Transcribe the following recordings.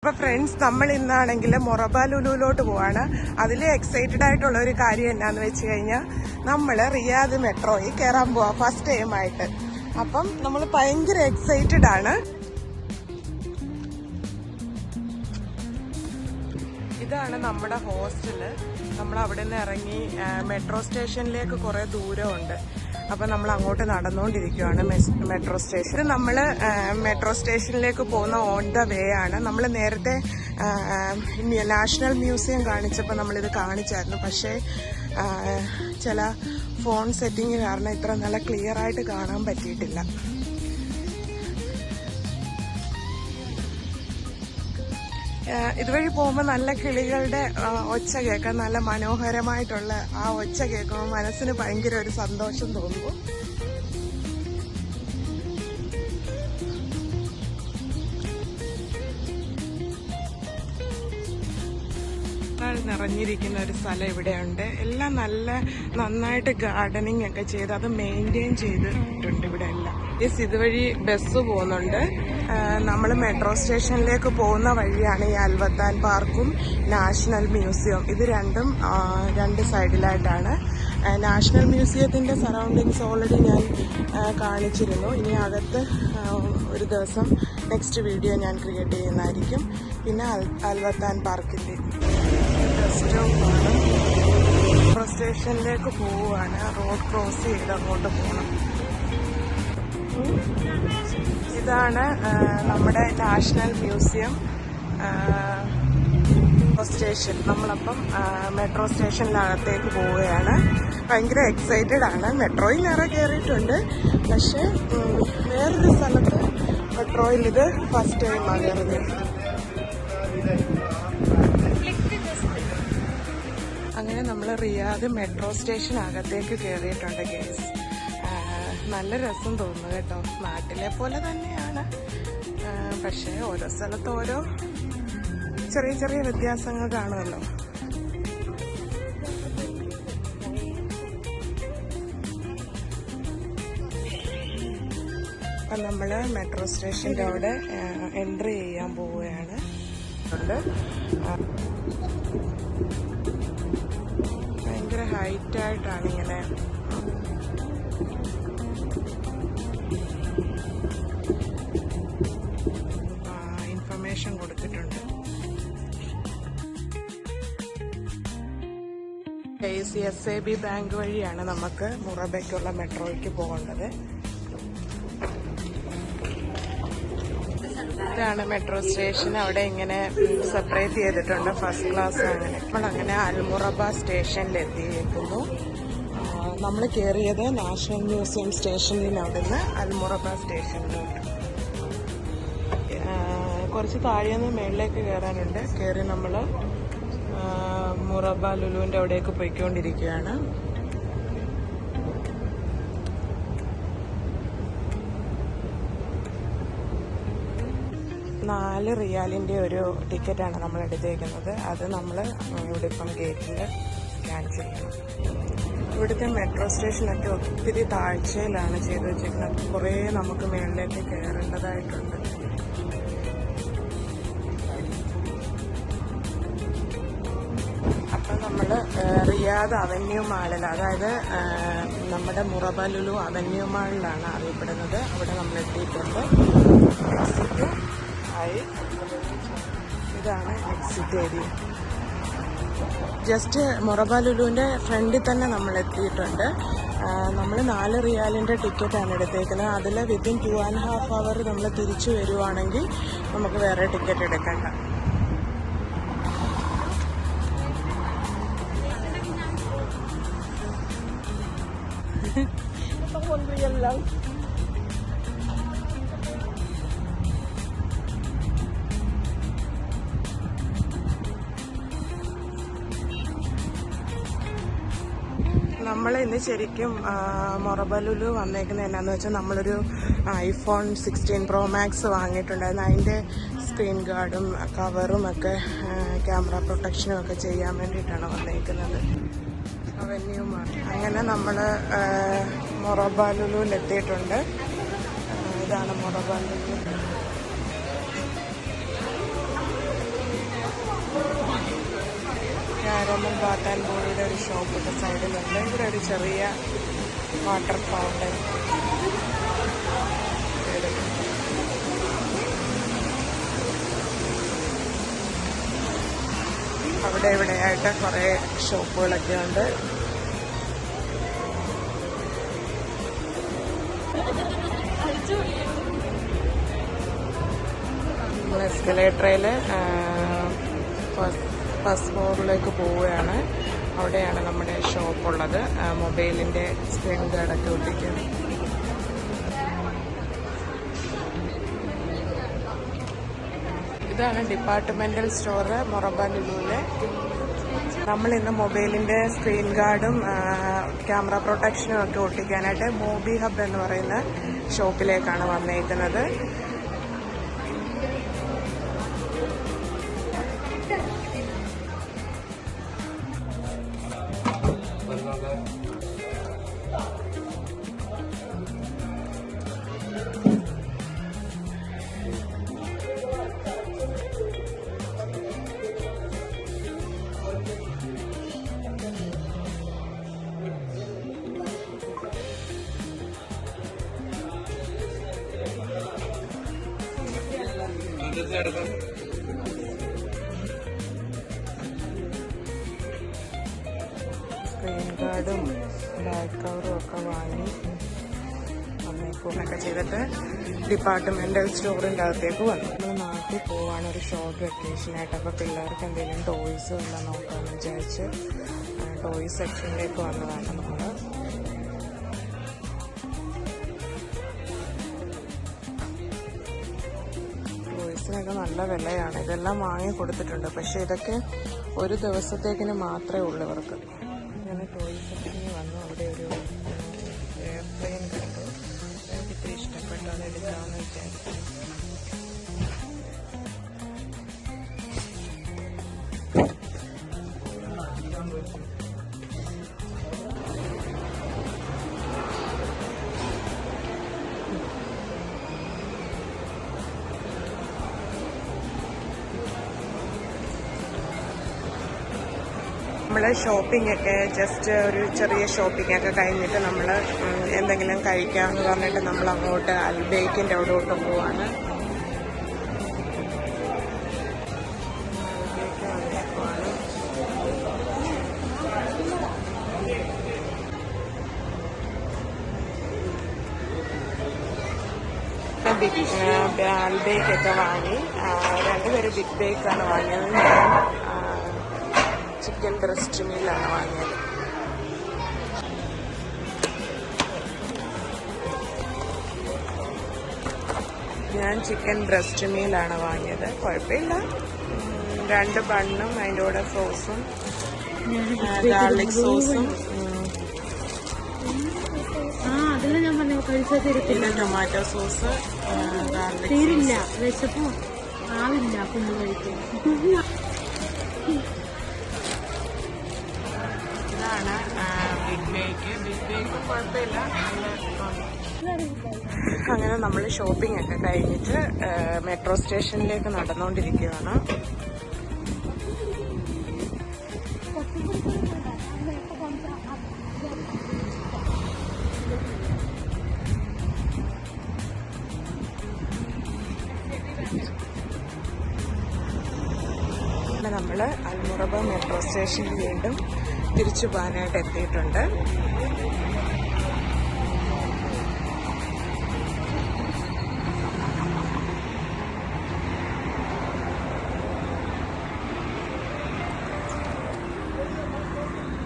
അപ്പൊ ഫ്രണ്ട്സ്, നമ്മൾ ഇന്നാണെങ്കിൽ മൊറബ ലുലുവിലോട്ട് പോവാണ്. അതിൽ എക്സൈറ്റഡ് ആയിട്ടുള്ള ഒരു കാര്യം എന്നാന്ന് വെച്ച് കഴിഞ്ഞാൽ നമ്മൾ റിയാദ് മെട്രോയിൽ കയറാൻ പോവാ ഫസ്റ്റ് ടൈം ആയിട്ട്. അപ്പം നമ്മൾ ഭയങ്കര എക്സൈറ്റഡ് ആണ്. ഇതാണ് നമ്മുടെ ഹോസ്റ്റല്. നമ്മൾ അവിടെ നിന്ന് ഇറങ്ങി മെട്രോ സ്റ്റേഷനിലേക്ക് കുറെ ദൂരമുണ്ട്. അപ്പൊ നമ്മൾ അങ്ങോട്ട് നടന്നുകൊണ്ടിരിക്കുകയാണ് മെട്രോ സ്റ്റേഷൻ. നമ്മൾ മെട്രോ സ്റ്റേഷനിലേക്ക് പോകുന്ന ഓൺ ദ വേ ആണ്. നമ്മൾ നേരത്തെ നാഷണൽ മ്യൂസിയം കാണിച്ചപ്പോൾ നമ്മളിത് കാണിച്ചായിരുന്നു. പക്ഷേ ചില ഫോൺ സെറ്റിംഗ് കാരണം ഇത്ര നല്ല ക്ലിയർ ആയിട്ട് കാണാൻ പറ്റിയിട്ടില്ല. ഇതുവഴി പോകുമ്പോൾ നല്ല കിളികളുടെ ഒച്ച കേൾക്കാൻ, നല്ല മനോഹരമായിട്ടുള്ള ആ ഒച്ച കേൾക്കുമ്പോൾ മനസ്സിന് ഭയങ്കര ഒരു സന്തോഷം തോന്നുന്നു. നിറഞ്ഞിരിക്കുന്ന ഒരു സ്ഥലം ഇവിടെയുണ്ട്. എല്ലാം നന്നായിട്ട് ഗാർഡനിങ് ഒക്കെ ചെയ്ത് അത് മെയിൻറ്റെയിൻ ചെയ്തിട്ടുണ്ട് ഇവിടെ എല്ലാം. ഇതുവഴി ബസ് പോകുന്നുണ്ട്. നമ്മൾ മെട്രോ സ്റ്റേഷനിലേക്ക് പോകുന്ന വഴിയാണ് ഈ അൽവത്താൻ പാർക്കും നാഷണൽ മ്യൂസിയം. ഇത് രണ്ടും രണ്ട് സൈഡിലായിട്ടാണ്. നാഷണൽ മ്യൂസിയത്തിൻ്റെ സറൗണ്ടിങ്സ് ഓൾറെഡി ഞാൻ കാണിച്ചിരുന്നു. ഇനി അകത്ത് ഒരു ദിവസം നെക്സ്റ്റ് വീഡിയോ ഞാൻ ക്രിയേറ്റ് ചെയ്യുന്നതായിരിക്കും. പിന്നെ അൽവത്താൻ പാർക്കിൻ്റെ സ്റ്റോപ്പാണ്. മെട്രോ സ്റ്റേഷനിലേക്ക് പോവുകയാണ്. റോഡ് ക്രോസ് ചെയ്ത് അങ്ങോട്ട് പോകണം. ഇതാണ് നമ്മുടെ നാഷണൽ മ്യൂസിയം സ്റ്റേഷൻ. നമ്മളപ്പം മെട്രോ സ്റ്റേഷനിനകത്തേക്ക് പോവുകയാണ്. ഭയങ്കര എക്സൈറ്റഡ് ആണ്. മെട്രോയിൽ നിറയെ കയറിയിട്ടുണ്ട്. പക്ഷേ വേറൊരു സ്ഥലത്ത് മെട്രോയിൽ ഇത് ഫസ്റ്റ് ടൈമാണ് കയറുന്നത്. അങ്ങനെ നമ്മൾ റിയാദ് മെട്രോ സ്റ്റേഷനകത്തേക്ക് കയറിയിട്ടുണ്ട് ഗൈസ്. നല്ല രസം തോന്നുന്നു കേട്ടോ. നാട്ടിലെ പോലെ തന്നെയാണ്. പക്ഷേ ഓരോ സ്ഥലത്ത് ഓരോ ചെറിയ ചെറിയ വ്യത്യാസങ്ങൾ കാണുമല്ലോ. അപ്പം നമ്മൾ മെട്രോ സ്റ്റേഷൻ്റെ അവിടെ എൻട്രി ചെയ്യാൻ പോവുകയാണ്. ഭയങ്കര ഹൈറ്റായിട്ടാണ് ഇങ്ങനെ ഇൻഫർമേഷൻ കൊടുത്തിട്ടുണ്ട്. SAB ബാങ്ക് വഴിയാണ് നമുക്ക് മുറബയ്ക്കുള്ള മെട്രോയ്ക്ക് പോകേണ്ടത്. ഇതാണ് മെട്രോ സ്റ്റേഷൻ. അവിടെ ഇങ്ങനെ സെപ്പറേറ്റ് ചെയ്തിട്ടുണ്ട്, ഫസ്റ്റ് ക്ലാസ് അങ്ങനെ. നമ്മളങ്ങനെ അൽമുറബ സ്റ്റേഷനിൽ എത്തിയിരിക്കുന്നു. നമ്മൾ കയറിയത് നാഷണൽ മ്യൂസിയം സ്റ്റേഷനിൽ അവിടുന്ന് അൽമുറബ സ്റ്റേഷനിലോട്ട്. കുറച്ച് താഴെന്ന് മേളിലേക്ക് കയറാനുണ്ട്. കയറി നമ്മൾ മുറബ ലുലുവിൻ്റെ അവിടേക്ക് പോയിക്കൊണ്ടിരിക്കുകയാണ്. $4 റിയാലിൻ്റെ ഒരു ടിക്കറ്റാണ് നമ്മൾ എടുത്തേക്കുന്നത്. അത് നമ്മൾ ഇവിടെ ഇപ്പം ഗേറ്റിൽ സ്കാൻ ചെയ്യണം. ഇവിടുത്തെ മെട്രോ സ്റ്റേഷനൊക്കെ ഒത്തിരി താഴ്ചയിലാണ് ചെയ്ത് വെച്ചിരിക്കുന്നത്. കുറേ നമുക്ക് മേളിലേക്ക് കയറേണ്ടതായിട്ടുണ്ട്. അപ്പം നമ്മൾ റിയാദ് അവന്യൂ മാളിൽ, അതായത് നമ്മുടെ മുറബ ലുലു അവന്യൂ മാളിലാണ് അറിയപ്പെടുന്നത്. അവിടെ നമ്മൾ എത്തിയിട്ടുണ്ട്. എക്സിറ്റ് ആയി. ഇതാണ് എക്സിറ്റ് ഏരിയ. ജസ്റ്റ് മുറബ ലുലുവിൻ്റെ ഫ്രണ്ടിൽ തന്നെ നമ്മൾ എത്തിയിട്ടുണ്ട്. നമ്മൾ $4 റിയാലിൻ്റെ ടിക്കറ്റാണ് എടുത്തേക്കുന്നത്. അതിൽ വിത്തിൻ 2.5 hour നമ്മൾ തിരിച്ചു വരുവാണെങ്കിൽ നമുക്ക് വേറെ ടിക്കറ്റ് എടുക്കണ്ട. നമ്മൾ ഇന്ന് ശരിക്കും മൊറബ ലുലു വന്നേക്കുന്നത് എന്നാന്ന് വെച്ചാൽ നമ്മളൊരു iPhone 16 Pro Max വാങ്ങിയിട്ടുണ്ടായിരുന്നു. അതിൻ്റെ സ്ക്രീൻ ഗാർഡും കവറും ഒക്കെ ക്യാമറ പ്രൊട്ടക്ഷനും ഒക്കെ ചെയ്യാൻ വേണ്ടിയിട്ടാണ് വന്നേക്കുന്നത്. Avenue mall. അങ്ങനെ നമ്മൾ മൊറബ ലുലുവിലെത്തിയിട്ടുണ്ട്. ഇതാണ് മൊറബ ലുലു. നോർമൽ ബാത്ത് ആൻഡ് ബോഡിയുടെ ഒരു ഷോപ്പൊക്കെ സൈഡിലുണ്ട്. ഇവിടെ ഒരു ചെറിയ വാട്ടർ ഫൗണ്ടൻ. അവിടെ ഇവിടെയായിട്ട് കുറേ ഷോപ്പുകളൊക്കെ ഉണ്ട്. നമ്മൾ എസ്കലേറ്ററിൽ ഫസ്റ്റ് ഫ്ലോറിലേക്ക് പോവുകയാണ്. അവിടെയാണ് നമ്മുടെ ഷോപ്പുള്ളത്. മൊബൈലിൻ്റെ സ്ക്രീൻ ഗാർഡൊക്കെ ഒട്ടിക്കുന്നത്. ഇതാണ് ഡിപ്പാർട്ട്മെന്റൽ സ്റ്റോർ മൊറബ ലുലുവിലെ. നമ്മളിന്ന് മൊബൈലിൻ്റെ സ്ക്രീൻ ഗാർഡും ക്യാമറ പ്രൊട്ടക്ഷനും ഒക്കെ ഒട്ടിക്കാനായിട്ട് മോബി ഹബ് എന്ന് പറയുന്ന ഷോപ്പിലേക്കാണ് വന്നേക്കുന്നത്. സ്ക്രീൻ ഗാർഡും ബാക്ക് കവറും ഒക്കെ വാങ്ങി അമ്മേക്കൂടൊക്കെ ചെയ്തിട്ട് ഡിപ്പാർട്ട്മെന്റൽ സ്റ്റോറിൻ്റെ അകത്തേക്ക് വന്നു. നമ്മൾ നാട്ടിൽ പോവാണ് ഒരു ഷോർട്ട് വെക്കേഷനായിട്ട്. അപ്പോൾ പിള്ളേർക്ക് എന്തെങ്കിലും ടോയ്സ് എല്ലാം നോക്കാമെന്ന് വിചാരിച്ച് ടോയ്സ് സെക്ഷനിലേക്ക് വന്നതാണ് നമ്മൾ. ടോയ്സിനൊക്കെ നല്ല വിലയാണ്. ഇതെല്ലാം വാങ്ങി കൊടുത്തിട്ടുണ്ട്. പക്ഷേ ഇതൊക്കെ ഒരു ദിവസത്തേക്കിന് മാത്രമേ ഉള്ളൂ ഇവർക്ക്. ഞാൻ ടോയ്സ് സെക്ഷനിൽ വന്നു. അവിടെ ഒരു എയർപ്ലെയിൻ കണ്ടു. എനിക്ക് ഇത്തിരി ഇഷ്ടപ്പെട്ടു. അത് എടുക്കാമെന്ന് വിചാരിച്ചു. നമ്മൾ ഷോപ്പിംഗ് ഒക്കെ ജസ്റ്റ് ഒരു ചെറിയ ഷോപ്പിംഗ് ഒക്കെ കഴിഞ്ഞിട്ട് നമ്മൾ എന്തെങ്കിലും കഴിക്കാമെന്ന് പറഞ്ഞിട്ട് നമ്മൾ അങ്ങോട്ട് അൽബേക്കിൻ്റെ അവിടോട്ട് പോവാണ്. അൽബേക്കൊക്കെ വാങ്ങി. രണ്ടുപേര് ബിഗ് ബേക്കാണ് വാങ്ങിയത്. ചിക്കൻ ബ്രസ്റ്റ് മീലാണ് വാങ്ങിയത്. ഞാൻ ചിക്കൻ ബ്രസ്റ്റ് മീലാണ് വാങ്ങിയത്. കുഴപ്പമില്ല. 2 ബണ്ണും അതിൻ്റെ കൂടെ സോസും ഗാർലിക് സോസും പിന്നെ ടൊമാറ്റോ സോസ് ഗാർലിക് ഇതാണ് ബിഗ് ബേക്ക്. ബിഗ് ബേക്ക് കുഴപ്പമില്ല. അങ്ങനെ നമ്മൾ ഷോപ്പിംഗ് ഒക്കെ കഴിഞ്ഞിട്ട് മെട്രോ സ്റ്റേഷനിലേക്ക് നടന്നുകൊണ്ടിരിക്കുകയാണ്. നമ്മൾ അൽമുറബ മെട്രോ സ്റ്റേഷനിൽ വീണ്ടും തിരിച്ചു പോകാനായിട്ട് എത്തിയിട്ടുണ്ട്.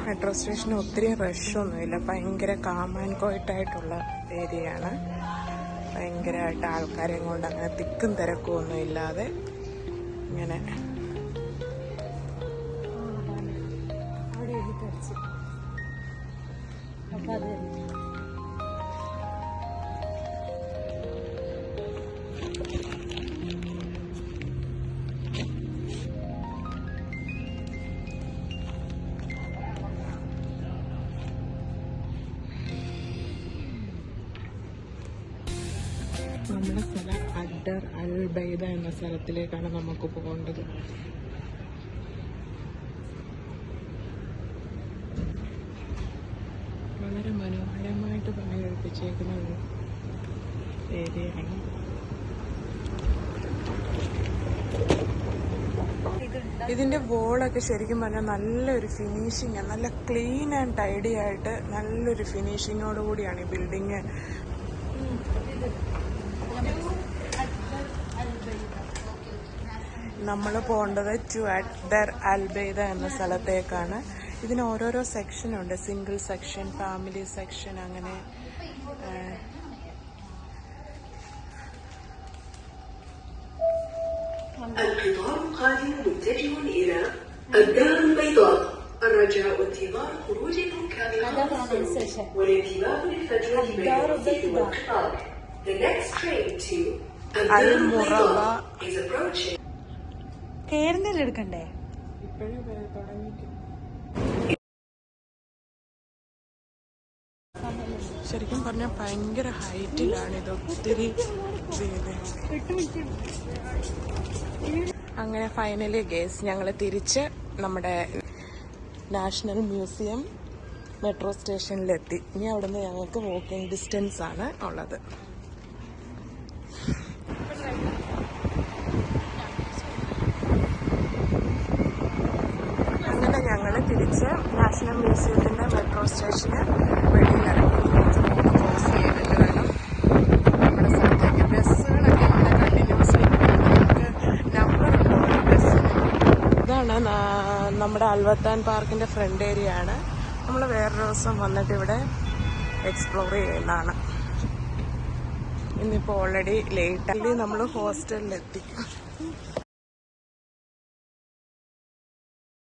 മെട്രോ സ്റ്റേഷന് ഒത്തിരി റഷൊന്നുമില്ല. ഭയങ്കര കാം ആൻഡ് ക്വയറ്റായിട്ടുള്ള ഏരിയയാണ്. ഭയങ്കരമായിട്ട് ആൾക്കാരെയും കൊണ്ട് അങ്ങനെ തിക്കും തിരക്കും ഒന്നും ഇല്ലാതെ ഇങ്ങനെ നമ്മുടെ സ്ഥലം അഡർ അൽ ബൈദ എന്ന സ്ഥലത്തിലേക്കാണ് നമുക്ക് പോകേണ്ടത്. വളരെ മനോഹരമായിട്ട് പണി കഴിപ്പിച്ചേക്കുന്ന ഒരു ഏരിയയാണ്. ഇതിൻ്റെ വോളൊക്കെ ശരിക്കും പറഞ്ഞാൽ നല്ലൊരു ഫിനിഷിങ്, നല്ല ക്ലീൻ ആൻഡ് ടൈഡി ആയിട്ട് നല്ലൊരു ഫിനിഷിങ്ങോട് കൂടിയാണ് ഈ ബിൽഡിങ്. നമ്മൾ പോകേണ്ടത് ടു അഡ്ദർ അൽബൈദ എന്ന സ്ഥലത്തേക്കാണ്. ഇതിന് ഓരോരോ സെക്ഷനുണ്ട്, സിംഗിൾ സെക്ഷൻ, ഫാമിലി സെക്ഷൻ, അങ്ങനെ. القطار القادم متجه إلى الدار البيضاء. الرجاء انتظار خروج الركاب الخاصون والانتباه للفجوة بين الرصيف والقطار. The next train to الدار البيضاء is approaching. കേറുന്നതിൽ എടുക്കണ്ടേ? ഇപ്പോഴും തുടങ്ങിയിട്ട് ശരിക്കും പറഞ്ഞാൽ ഭയങ്കര ഹൈറ്റിലാണ് ഇത്, ഒത്തിരി അങ്ങനെ ഫൈനലി ഗേസ് ഞങ്ങൾ തിരിച്ച് നമ്മുടെ നാഷണൽ മ്യൂസിയം മെട്രോ സ്റ്റേഷനിലെത്തി. ഇനി അവിടുന്ന് ഞങ്ങൾക്ക് വാക്കിംഗ് ഡിസ്റ്റൻസ് ആണ് ഉള്ളത്. അങ്ങനെ ഞങ്ങൾ തിരിച്ച് നാഷണൽ മ്യൂസിയത്തിൻ്റെ മെട്രോ സ്റ്റേഷന് വെളിയിലിറങ്ങി. ക്രോസ് ചെയ്തിട്ട് വേണം നമ്മുടെ സ്ഥലത്തേക്ക്. ബസ്സുകളൊക്കെ ഇവിടെ കണ്ടിന്യൂസ്ലി നമ്പർ ഉണ്ടോ ബസ്സിന്. ഇതാണ് നമ്മുടെ അൽവത്താൻ പാർക്കിൻ്റെ ഫ്രണ്ട് ഏരിയ ആണ്. നമ്മൾ വേറൊരു ദിവസം വന്നിട്ട് ഇവിടെ എക്സ്പ്ലോർ ചെയ്യുന്നതാണ്. ഇന്നിപ്പോൾ ഓൾറെഡി ലേറ്റായി നമ്മൾ ഹോസ്റ്റലിലെത്തി.